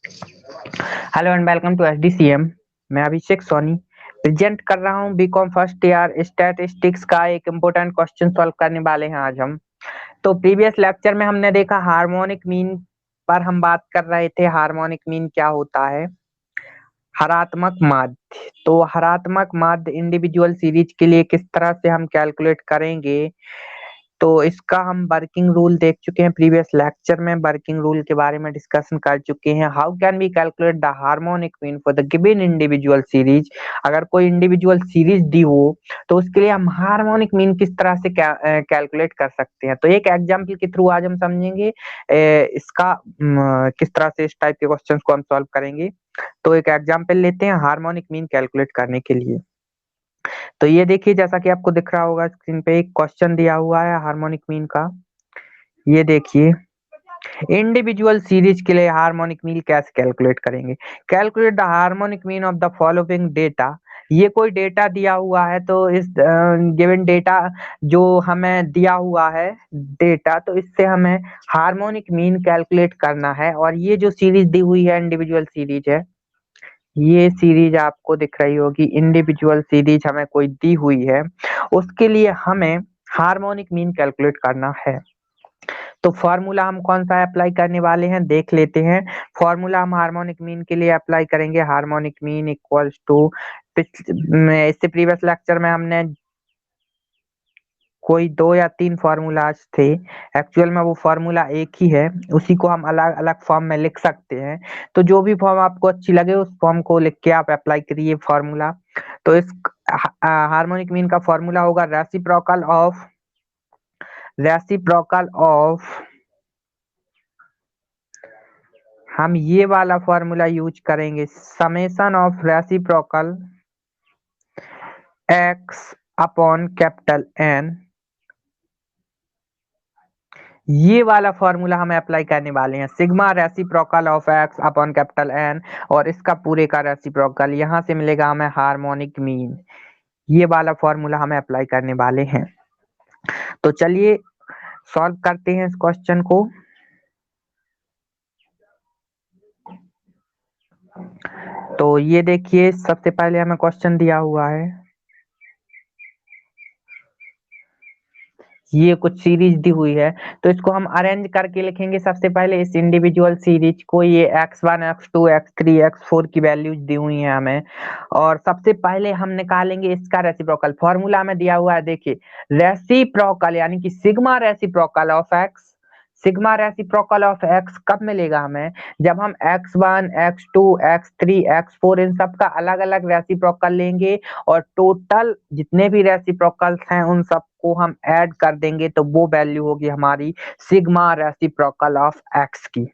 Hello and welcome to SDCM. मैं Abhishek Soni present कर रहा हूँ बीकॉम फर्स्ट ईयर स्टैटिस्टिक्स का एक इम्पोर्टेंट क्वेश्चन सॉल्व करने वाले हैं आज हम। तो प्रीवियस लेक्चर में हमने देखा हार्मोनिक मीन पर हम बात कर रहे थे। हार्मोनिक मीन क्या होता है? हरात्मक माध्य। तो हरात्मक माध्य इंडिविजुअल सीरीज के लिए किस तरह से हम कैलकुलेट करेंगे, तो इसका हम वर्किंग रूल देख चुके हैं। प्रीवियस लेक्चर में वर्किंग रूल के बारे में डिस्कशन कर चुके हैं। How can we calculate the harmonic mean for the given individual series. अगर कोई इंडिविजुअल सीरीज दी हो तो उसके लिए हम हार्मोनिक मीन किस तरह से कैलकुलेट कर सकते हैं। तो एक एग्जाम्पल के थ्रू आज हम समझेंगे इसका किस तरह से इस टाइप के क्वेश्चंस को हम सॉल्व करेंगे। तो एक एग्जाम्पल लेते हैं हार्मोनिक मीन कैलकुलेट करने के लिए। तो ये देखिए, जैसा कि आपको दिख रहा होगा स्क्रीन पे एक क्वेश्चन दिया हुआ है हार्मोनिक मीन का। ये देखिए, इंडिविजुअल सीरीज के लिए हार्मोनिक मीन कैसे कैलकुलेट करेंगे। Calculate the harmonic mean of the following data. ये कोई डेटा दिया हुआ है, तो इस गिवन डेटा जो हमें दिया हुआ है डेटा, तो इससे हमें हार्मोनिक मीन कैलकुलेट करना है। और ये जो सीरीज दी हुई है इंडिविजुअल सीरीज है, ये सीरीज आपको दिख रही होगी। इंडिविजुअल सीरीज हमें कोई दी हुई है, उसके लिए हमें हार्मोनिक मीन कैलकुलेट करना है। तो फॉर्मूला हम कौन सा अप्लाई करने वाले हैं देख लेते हैं। फॉर्मूला हम हार्मोनिक मीन के लिए अप्लाई करेंगे। हार्मोनिक मीन इक्वल्स टू, इससे प्रीवियस लेक्चर में हमने कोई 2 या 3 फॉर्मूलाज थे। एक्चुअल में वो फॉर्मूला एक ही है, उसी को हम अलग अलग फॉर्म में लिख सकते हैं। तो जो भी फॉर्म आपको अच्छी लगे उस फॉर्म को लिख के आप अप्लाई करिए फॉर्मूला। तो इस हार्मोनिक मीन का फॉर्मूला होगा रेसिप्रोकल ऑफ हम ये वाला फॉर्मूला यूज करेंगे, summation of reciprocal X upon capital N. ये वाला फॉर्मूला हमें अप्लाई करने वाले हैं, sigma reciprocal of X upon capital N, और इसका पूरे का रेसिप्रोकल यहां से मिलेगा हमें हार्मोनिक मीन। ये वाला फॉर्मूला हमें अप्लाई करने वाले हैं। तो चलिए सॉल्व करते हैं इस क्वेश्चन को। तो ये देखिए, सबसे पहले हमें क्वेश्चन दिया हुआ है, ये कुछ सीरीज दी हुई है, तो इसको हम अरेंज करके लिखेंगे। सबसे पहले इस इंडिविजुअल सीरीज को, ये x1 x2 x3 x4 की वैल्यूज दी हुई है हमें, और सबसे पहले हम निकालेंगे इसका रेसिप्रोकल। फॉर्मूला में दिया हुआ है, देखिए रेसिप्रोकल यानी कि sigma reciprocal of x. Sigma reciprocal of x कब मिलेगा हमें? जब हम x1 x2 x3 x4 इन सब का अलग अलग रेसिप्रोकल लेंगे और टोटल जितने भी रेसिप्रोकल्स हैं उन सबको हम ऐड कर देंगे, तो वो वैल्यू होगी हमारी सिग्मा रेसिप्रोकल ऑफ एक्स की।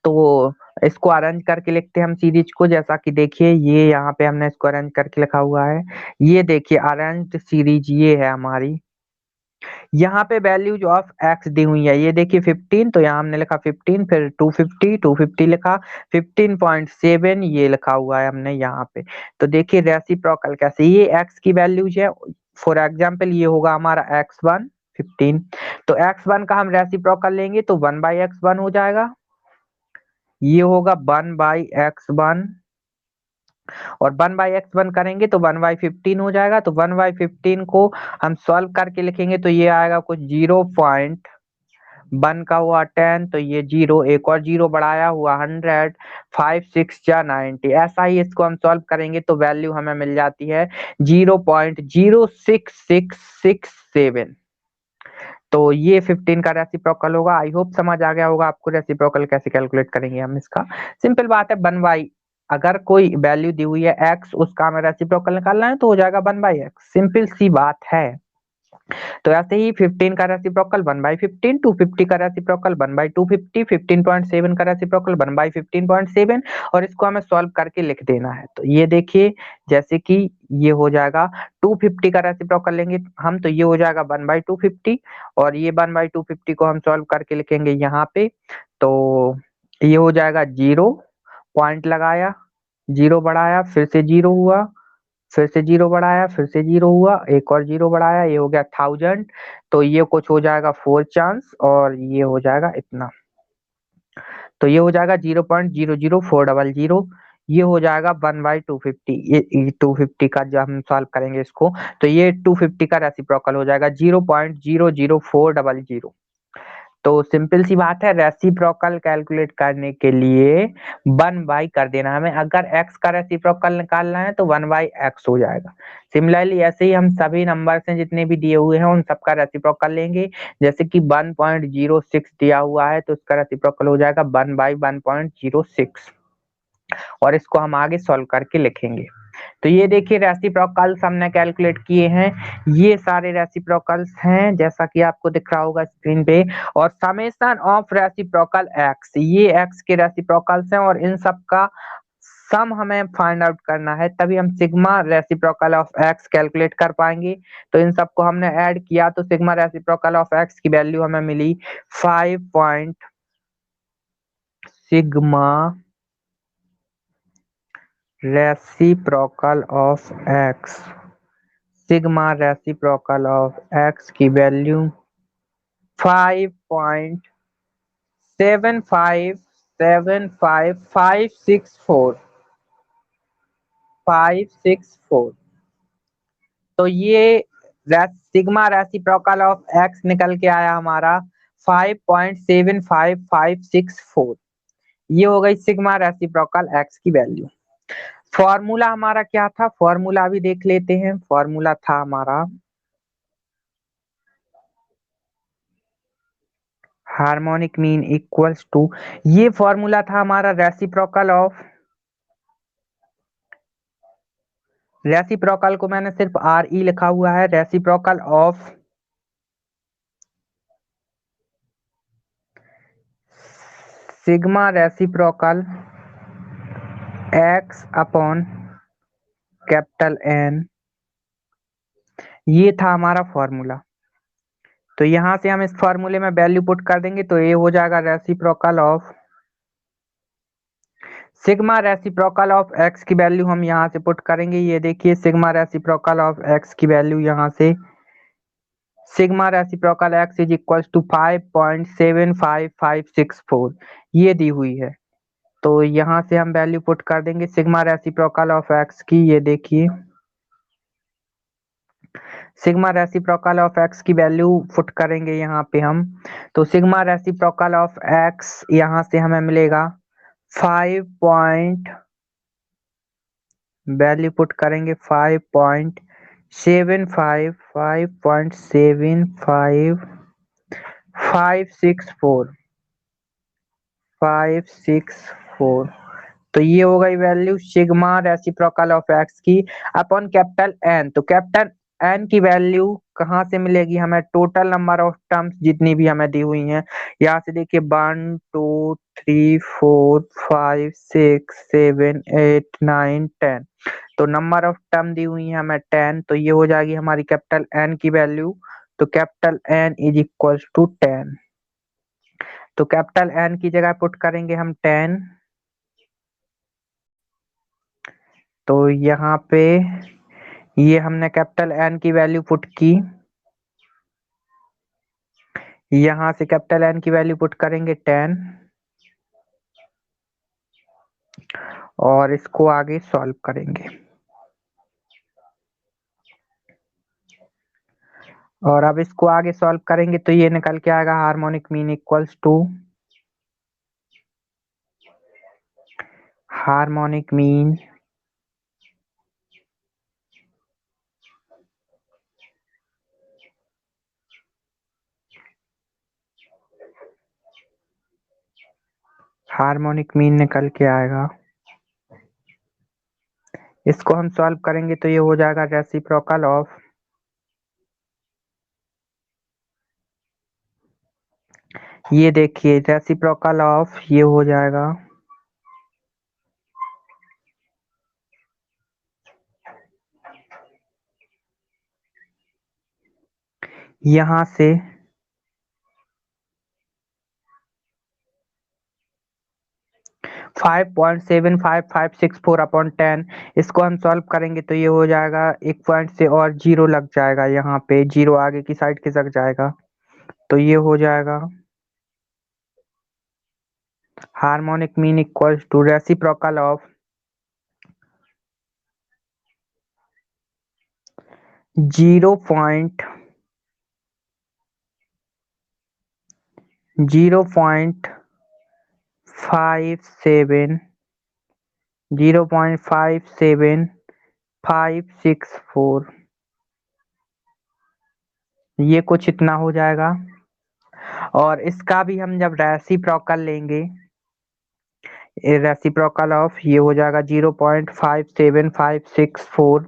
तो इसको अरेंज करके लिखते हैं हम सीरीज को, जैसा कि देखिए ये यहाँ पे हमने इसको अरेंज करके लिखा हुआ है। ये देखिए अरेंज्ड सीरीज ये है हमारी। यहाँ पे वैल्यूज ऑफ एक्स दी हुई है, ये देखिए 15, तो यहाँ हमने लिखा 15, फिर 250 लिखा, 15.7 ये लिखा हुआ है हमने यहाँ पे। तो देखिए रेसिप्रोकल कैसे, ये एक्स की वैल्यूज है। फॉर एग्जाम्पल ये होगा हमारा x1 15, तो x1 का हम रेसिप्रोकल लेंगे तो 1/x1 हो जाएगा। ये होगा 1/x1, और 1/x1 करेंगे तो 1/15 हो जाएगा। तो 1/15 को हम सॉल्व करके लिखेंगे तो ये आएगा कुछ 0.1 का हुआ 10, तो ये 0, एक और 0 बढ़ाया हुआ 100, 5 6 जा 90। ऐसा ही इसको हम सॉल्व करेंगे तो वैल्यू हमें मिल जाती है 0.06667। तो ये 15 का रेसिप्रोकल होगा। आई होप समझ आ गया होगा आपको रेसिप्रोकल कैसे कैलकुलेट करेंगे हम इसका। सिंपल बात है, 1/, अगर कोई वैल्यू दी हुई है x, उसका हमें रेसिप्रोकल निकालना है तो हो जाएगा 1/x। सिंपल सी बात है। तो ऐसे ही 15 का रेसिप्रोकल 1/15, 250 का रेसिप्रोकल 1/250, 15.7 का रेसिप्रोकल 1/15.7, और इसको हमें सॉल्व करके लिख देना है। तो ये देखिए, जैसे कि ये हो जाएगा 250 का रेसिप्रोकल लेंगे हम, तो ये हो जाएगा 1/250, और ये 1/250 को हम सॉल्व करके लिखेंगे यहाँ पे, तो ये हो जाएगा 0, पॉइंट लगाया, 0 बढ़ाया, फिर से 0 हुआ, फिर से 0 बढ़ाया, फिर से 0 हुआ, एक और 0 बढ़ाया, ये हो गया 1000। तो ये कुछ हो जाएगा 4 चांस, और ये हो जाएगा इतना। तो ये हो जाएगा 0.00400, ये हो जाएगा 1/250। ये 250 का जब हम सॉल्व करेंगे इसको, तो ये 250 का रेसिप्रोकल हो जाएगा 0.00400। तो सिंपल सी बात है, रेसिप्रोकल कैलकुलेट करने के लिए 1/, कर देना हमें। अगर x का रेसिप्रोकल निकालना है तो 1/x हो जाएगा। सिमिलरली ऐसे ही हम सभी नंबर्स हैं जितने भी दिए हुए हैं उन सबका रेसिप्रोकल लेंगे। जैसे कि 1.06 दिया हुआ है तो उसका रेसिप्रोकल हो जाएगा 1/1.06, और इसको हम आगे सॉल्व करके लिखेंगे। तो ये देखिए रेसिप्रोकल्स हमने कैलकुलेट किए हैं, ये सारे रेसिप्रोकल्स हैं जैसा कि आपको दिख रहा होगा स्क्रीन पे। और समेशन ऑफ रेसिप्रोकल एक्स, ये एक्स के रेसिप्रोकल्स हैं और इन सब का सम हमें फाइंड आउट करना है, तभी हम sigma reciprocal of x calculate कर पाएंगे। तो इन सबको हमने ऐड किया तो सिग्मा रेसिप्रोकल ऑफ एक्स की वैल्यू हमें मिली 5 sigma reciprocal of x. Sigma reciprocal of X की वैल्यू 5.7575564। तो ये सिग्मा रेसिप्रोकल ऑफ एक्स निकल के आया हमारा 5.75564। ये हो गई सिग्मा रेसिप्रोकल एक्स की वैल्यू। फॉर्मूला हमारा क्या था, फॉर्मूला अभी देख लेते हैं। फॉर्मूला था हमारा हार्मोनिक मीन इक्वल्स टू, ये फॉर्मूला था हमारा रेसिप्रोकल को मैंने सिर्फ RE लिखा हुआ है, reciprocal of sigma reciprocal X upon capital N, ये था हमारा फॉर्मूला। तो यहां से हम इस फॉर्मूले में वैल्यू पुट कर देंगे तो ये हो जाएगा reciprocal of sigma reciprocal of X की वैल्यू हम यहाँ से पुट करेंगे। ये देखिए सिग्मा रेसिप्रोकल ऑफ एक्स की वैल्यू यहाँ से sigma reciprocal X is equal to 5.75564 ये दी हुई है। तो यहाँ से हम वैल्यू पुट कर देंगे सिग्मा रेसिप्रोकल ऑफ एक्स की। ये देखिए सिग्मा रेसिप्रोकल ऑफ एक्स की वैल्यू पुट करेंगे यहाँ पे हम, तो सिग्मा रेसिप्रोकल ऑफ एक्स यहाँ से हमें मिलेगा 5. वैल्यू पुट करेंगे 5.7556564। तो ये हो गई value sigma reciprocal of X की अपॉन कैपिटल एन। तो कैपिटल एन की वैल्यू कहाँ से मिलेगी हमें, टोटल नंबर ऑफ टर्म्स जितनी भी हमें दी हुई हैं। यहाँ से देखिए 1 2 3 4 5 6 7 8 9 10, तो नंबर ऑफ टर्म दी हुई है हमें 10, तो ये हो जाएगी हमारी कैपिटल एन की वैल्यू। तो capital N is equal to 10, तो कैपिटल एन की जगह पुट करेंगे हम 10। तो यहाँ पे ये हमने कैपिटल एन की वैल्यू पुट की, यहाँ से कैपिटल एन की वैल्यू पुट करेंगे 10 और इसको आगे सॉल्व करेंगे। और अब इसको आगे सॉल्व करेंगे तो ये निकल के आएगा harmonic mean equals to harmonic mean निकल के आएगा। इसको हम सॉल्व करेंगे तो ये हो जाएगा रेसिप्रोकल ऑफ ये देखिए रेसिप्रोकल ऑफ ये हो जाएगा यहाँ से 5.75564 अपॉन 10, इसको हम सॉल्व करेंगे तो ये हो जाएगा एक पॉइंट से और जीरो लग जाएगा, यहाँ पे जीरो आगे की साइड खिसक जाएगा, तो ये हो जाएगा harmonic mean equals to reciprocal of 0.057 0.57564, ये कुछ इतना हो जाएगा। और इसका भी हम जब रेसिप्रोकल लेंगे, रेसिप्रोकल ऑफ ये हो जाएगा 0.57564,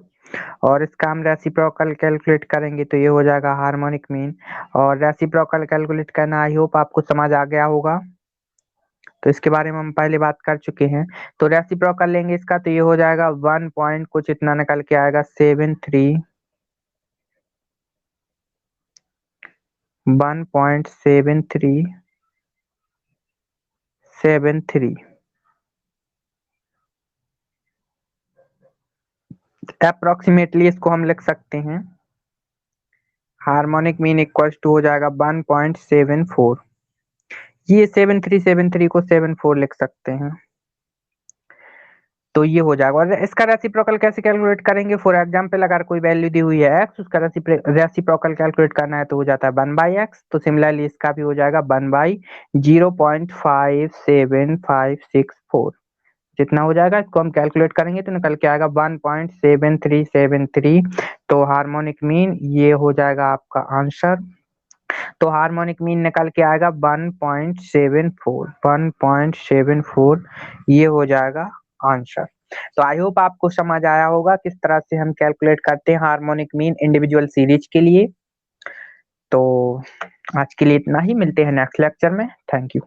और इसका हम रेसिप्रोकल कैलकुलेट करेंगे तो ये हो जाएगा हार्मोनिक मीन। और रेसिप्रोकल कैलकुलेट करना आई होप आपको समझ आ गया होगा, तो इसके बारे में हम पहले बात कर चुके हैं। तो रेसिप्रोकल लेंगे इसका तो ये हो जाएगा 1 पॉइंट कुछ इतना निकल के आएगा 1.7373 अप्रोक्सीमेटली इसको हम लिख सकते हैं हार्मोनिक मीन इक्वल्स टू हो जाएगा 1.74। ये 7373 को 74 लिख सकते हैं, तो ये हो जाएगा। और इसका रेसिप्रोकल कैसे कैलकुलेट करेंगे, फॉर एग्जांपल अगर कोई वैल्यू दी हुई है x, उसका रेसिप्रोकल कैलकुलेट करना है तो हो जाता है 1/x। तो सिमिलरली इसका भी हो जाएगा 1/0.57564, जितना हो जाएगा इसको हम कैलकुलेट करेंगे तो निकल के आएगा 1.7373। तो हार्मोनिक मीन ये हो जाएगा आपका आंसर। तो हार्मोनिक मीन निकल के आएगा 1.74 ये हो जाएगा आंसर। तो आई होप आपको समझ आया होगा किस तरह से हम कैलकुलेट करते हैं हार्मोनिक मीन इंडिविजुअल सीरीज के लिए। तो आज के लिए इतना ही, मिलते हैं नेक्स्ट लेक्चर में। Thank you.